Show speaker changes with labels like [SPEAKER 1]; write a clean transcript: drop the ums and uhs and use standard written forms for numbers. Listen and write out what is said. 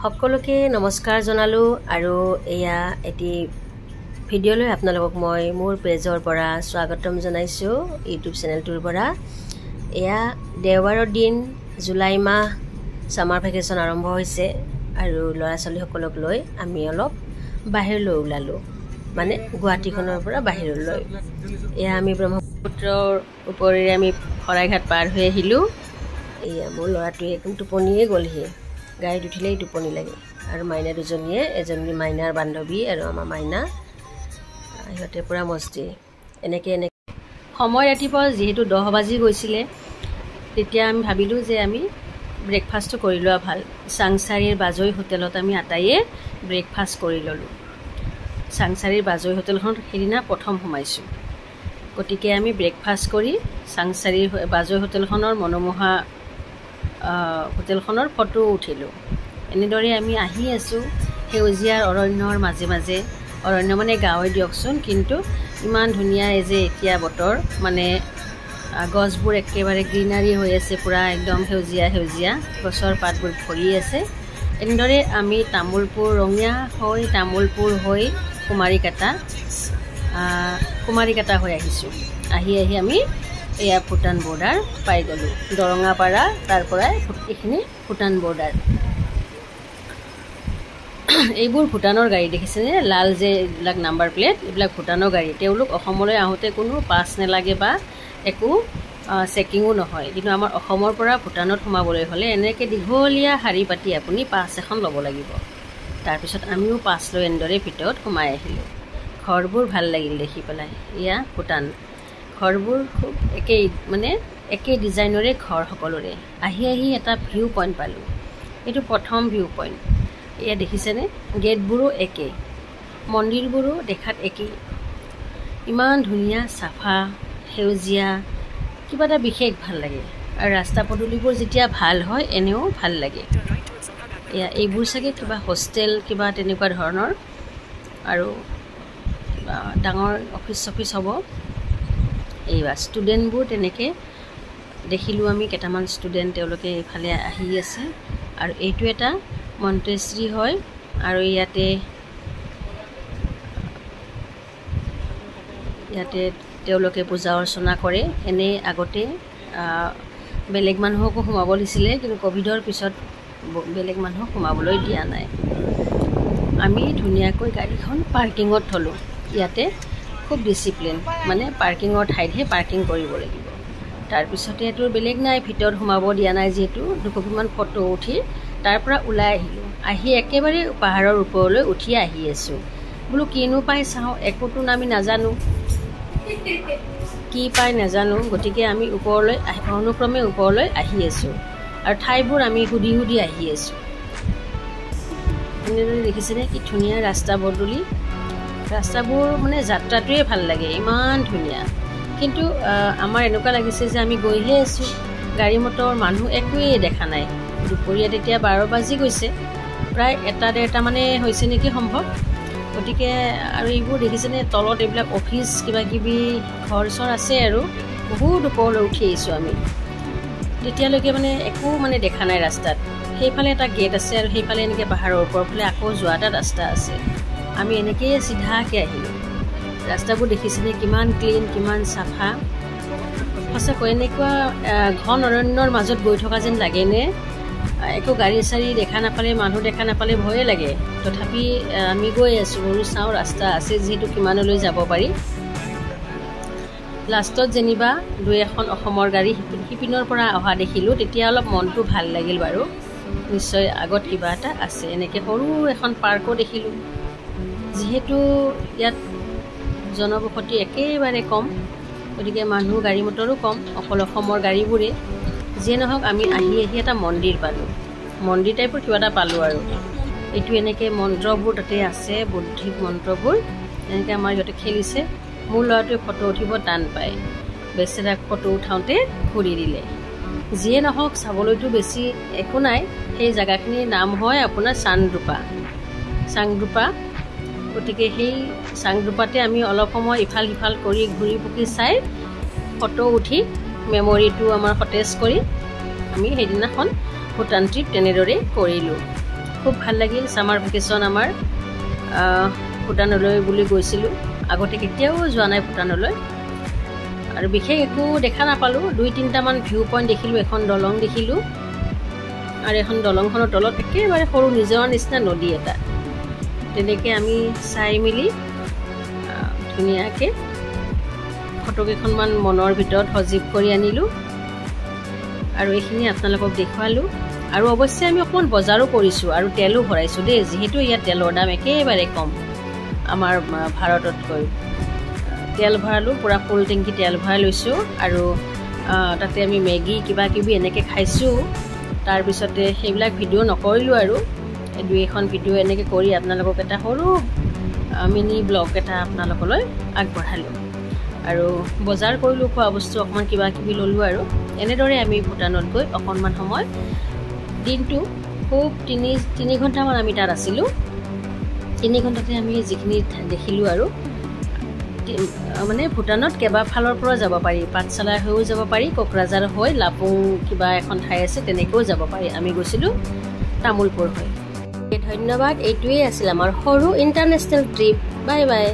[SPEAKER 1] সকলোকে নমস্কাৰ জনালো আৰু এয়া এটি ভিডিঅ'লৈ আপোনালোকক মই মোৰ পেজৰ পৰা স্বাগতম জনাইছো ইউটিউব চেনেলটোৰ পৰা। এয়া দেওবাৰৰ দিন, জুলাই মাহ, সামাৰ ভেকেশ্যন আৰম্ভ হৈছে আৰু ল'ৰা ছোৱালীসকলক লৈ আমি অলপ বাহিৰলৈ ওলালো, মানে গুৱাহাটীখনৰ পৰা বাহিৰলৈ। এয়া আমি ব্ৰহ্মপুত্ৰৰ ওপৰেৰে আমি শৰাইঘাট পাৰ হৈ আহিলোঁ। এয়া মোৰ ল'ৰাটোৱে একদম টোপনিয়ে গ'লহি, গাড়ীত উঠিলেই টোপনি লাগে। আৰু মাইনা দুজনীয়ে, এজনী মাইনাৰ বান্ধৱী আৰু আমাৰ মাইনা, সিহঁতে পূৰা মস্তি। এনেকৈ সময় ৰাতিপুৱা যিহেতু 10 বাজি গৈছিলে, তেতিয়া আমি ভাবিলোঁ যে আমি ব্ৰেকফাষ্টটো কৰি লোৱা ভাল। চাংচাৰীৰ বাজৈ হোটেলত আমি আটাইয়ে ব্ৰেকফাষ্ট কৰি ল'লোঁ। চাংচাৰীৰ বাজৈ হোটেলখনত সেইদিনা প্ৰথম সোমাইছোঁ, গতিকে আমি ব্ৰেকফাষ্ট কৰি চাংচাৰীৰ বাজৈ হোটেলখনৰ মনোমোহা হোটেলখনৰ ফটো উঠিলোঁ। এনেদৰে আমি আহি আছোঁ সেউজীয়াৰ অৰণ্যৰ মাজে মাজে। অৰণ্য মানে গাঁৱে দিয়কচোন, কিন্তু ইমান ধুনীয়া এই যে এতিয়া বতৰ, মানে গছবোৰ একেবাৰে গ্ৰীনাৰী হৈ আছে, পূৰা একদম সেউজীয়া সেউজীয়া, গছৰ পাতবোৰ ভৰি আছে। এনেদৰে আমি ৰঙিয়া হৈ তামোলপুৰ হৈ কুমাৰীকাটা হৈ আহিছোঁ। আহি আমি এয়া ভূটান বৰ্ডাৰ পাই গ'লোঁ। দৰঙাপাৰা, তাৰ পৰাই এইখিনি ভূটান বৰ্ডাৰ। এইবোৰ ভূটানৰ গাড়ী দেখিছেনে? লাল যে এইবিলাক নাম্বাৰ প্লেট, এইবিলাক ভূটানৰ গাড়ী। তেওঁলোক অসমলৈ আহোঁতে কোনো পাছ নালাগে বা একো চেকিঙো নহয়, কিন্তু আমাৰ অসমৰ পৰা ভূটানত সোমাবলৈ হ'লে এনেকৈ দীঘলীয়া শাৰী পাতি আপুনি পাছ এখন ল'ব লাগিব। তাৰপিছত আমিও পাছ লৈ এনেদৰে ভিতৰত সোমাই আহিলোঁ। ঘৰবোৰ ভাল লাগিল দেখি পেলাই। এয়া ভূটান। ঘৰবোৰ খুব একেই ডিজাইনৰে ঘৰ সকলোৰে। আহি এটা ভিউ পইণ্ট পালোঁ। এইটো প্ৰথম ভিউ পইণ্ট। এয়া দেখিছেনে? গেটবোৰো একেই, মন্দিৰবোৰো দেখাত একেই। ইমান ধুনীয়া, চাফা, সেউজীয়া, কিবা এটা বিশেষ ভাল লাগে। আৰু ৰাস্তা পদূলিবোৰ যেতিয়া ভাল হয়, এনেও ভাল লাগে। এয়া এইবোৰ চাগে কিবা হোষ্টেল, কিবা তেনেকুৱা ধৰণৰ, আৰু কিবা ডাঙৰ অফিচ হ'ব। এইবা ষ্টুডেণ্টবোৰ তেনেকৈ দেখিলোঁ আমি, কেইটামান ষ্টুডেণ্ট তেওঁলোকে এইফালে আহি আছে। আৰু এইটো এটা মন্তেশ্ৰী হয়, আৰু ইয়াতে তেওঁলোকে পূজা অৰ্চনা কৰে। এনেই আগতে বেলেগ মানুহকো সোমাব দিছিলে, কিন্তু ক'ভিডৰ পিছত বেলেগ মানুহক সোমাবলৈ দিয়া নাই। আমি ধুনীয়াকৈ গাড়ীখন পাৰ্কিঙত থ'লোঁ। ইয়াতে খুব ডিচিপ্লিন, মানে পাৰ্কিঙৰ ঠাইতহে পাৰ্কিং কৰিব লাগিব। তাৰপিছতে এইটো বেলেগ নাই, ভিতৰত সোমাব দিয়া নাই যিহেতু। দুকপিমান ফটো উঠি তাৰ পৰা ওলাই আহিলোঁ। আহি একেবাৰে পাহাৰৰ ওপৰলৈ উঠি আহি আছোঁ। বোলো কিনো পাই চাওঁ, একোতো আমি নাজানো, কি পাই নাজানো। গতিকে আমি অনুক্ৰমে ওপৰলৈ আহি আছোঁ, আৰু ঠাইবোৰ আমি সুধি আহি আছোঁ। এনেদৰে দেখিছেনে কি ধুনীয়া ৰাস্তা পদূলি। ৰাস্তাবোৰ মানে যাত্ৰাটোৱে ভাল লাগে, ইমান ধুনীয়া। কিন্তু আমাৰ এনেকুৱা লাগিছে যে আমি গৈহে আছোঁ, গাড়ী মটৰ মানুহ একোৱেই দেখা নাই। দুপৰীয়া তেতিয়া 12 বাজি গৈছে, প্ৰায় 1-1:30 মানে হৈছে নেকি সম্ভৱ। গতিকে আৰু এইবোৰ দেখিছেনে, তলত এইবিলাক অফিচ কিবাকিবি ঘৰ চৰ আছে, আৰু বহুত ওপৰলৈ উঠি আহিছোঁ আমি। তেতিয়ালৈকে একো দেখা নাই ৰাস্তাত। সেইফালে এটা গেট আছে, আৰু সেইফালে এনেকৈ পাহাৰৰ ওপৰৰ ফালে আকৌ যোৱা এটা ৰাস্তা আছে। আমি এনেকৈয়ে চিধাকৈ আহিলোঁ। ৰাস্তাবোৰ দেখিছেনে কিমান ক্লিন, কিমান চাফা। সঁচাকৈ এনেকুৱা ঘন অৰণ্যৰ মাজত গৈ থকা যেন লাগেনে? একো গাড়ী চাড়ী দেখা নাপালে, মানুহ দেখা নাপালে ভয়ে লাগে। তথাপি আমি গৈ আছোঁ, সৰু চাওঁ ৰাস্তা আছে যিহেতু কিমানলৈ যাব পাৰি। লাষ্টত যেনিবা 2-এখন অসমৰ গাড়ী সিপিনৰ পৰা অহা দেখিলোঁ, তেতিয়া অলপ মনটো ভাল লাগিল বাৰু। নিশ্চয় আগত কিবা এটা আছে। এনেকৈ সৰু এখন পাৰ্কো দেখিলোঁ। যিহেতু ইয়াত জনবসতি একেবাৰে কম, গতিকে মানুহ গাড়ী মটৰো কম, অকল অসমৰ গাড়ীবোৰে। যিয়ে নহওক, আমি আহি এটা মন্দিৰ পালোঁ। মন্দিৰ টাইপৰ কিবা এটা পালোঁ। আৰু এইটো এনেকৈ মন্ত্ৰবোৰ তাতে আছে, বৌদ্ধিক মন্ত্ৰবোৰ। এনেকৈ আমাৰ সিহঁতে খেলিছে। মোৰ ল'ৰাটোৱে ফটো উঠিব টান পায়, বেচেৰাক ফটো উঠাওঁতে ঘূৰি দিলে। যিয়ে নহওক, চাবলৈতো বেছি একো নাই। সেই জেগাখিনিৰ নাম হয় আপোনাৰ চাংড্ৰুপা। গতিকে সেই চাংড্ৰুপাতে আমি অলপ সময় ইফাল সিফাল কৰি ঘূৰি পকি চাই ফটো উঠি মেমৰিটো আমাৰ সতেজ কৰি আমি সেইদিনাখন ভূটান ট্ৰিপ তেনেদৰে কৰিলোঁ। খুব ভাল লাগিল সামাৰ ভেকেশ্যন আমাৰ ভূটানলৈ বুলি গৈছিলোঁ আগতে কেতিয়াও যোৱা নাই ভূটানলৈ আৰু বিশেষ একো দেখা নাপালোঁ 2-3টামান ভিউ পইণ্ট দেখিলোঁ এখন দলং দেখিলোঁ আৰু এখন দলংখনৰ তলত একেবাৰে সৰু নিজৰ নিচিনা নদী এটা তেনেকৈ আমি চাই মেলি ধুনীয়াকৈ ফটোকেইখনমান মনৰ ভিতৰত সজীৱ কৰি আনিলোঁ আৰু এইখিনি আপোনালোকক দেখুৱালোঁ আৰু অৱশ্যে আমি অকণমান বজাৰো কৰিছোঁ আৰু তেলো ভৰাইছোঁ দেই যিহেতু ইয়াত তেলৰ দাম একেবাৰে কম আমাৰ ভাৰততকৈ তেল ভৰালোঁ পুৰা ফুল টেংকি তেল ভৰাই লৈছোঁ আৰু তাতে আমি মেগী কিবা কিবি এনেকৈ খাইছোঁ তাৰপিছতে সেইবিলাক ভিডিঅ' নকৰিলোঁ আৰু 2-এখন ভিডিঅ' এনেকৈ কৰি আপোনালোকক এটা সৰু মিনি ব্লগ এটা আপোনালোকলৈ আগবঢ়ালোঁ আৰু বজাৰ কৰিলোঁ খোৱা বস্তু অকণমান কিবা কিবি ল'লোঁ আৰু এনেদৰে আমি ভূটানত গৈ অকণমান সময় দিনটো খুব 3 ঘণ্টামান আমি তাত আছিলোঁ 3 ঘণ্টাতে আমি যিখিনি দেখিলোঁ আৰু মানে ভূটানত কেইবাফালৰ পৰা যাব পাৰি পাঠশালা হৈও যাব পাৰি কোকৰাঝাৰ হৈ লাপুং কিবা এখন ঠাই আছে তেনেকৈও যাব পাৰি আমি গৈছিলোঁ তামোলপুৰ হৈ ধন্যবাদ এইটোৱেই আছিল আমাৰ সৰু ইণ্টাৰনেশ্যনেল ট্ৰিপ বাই বাই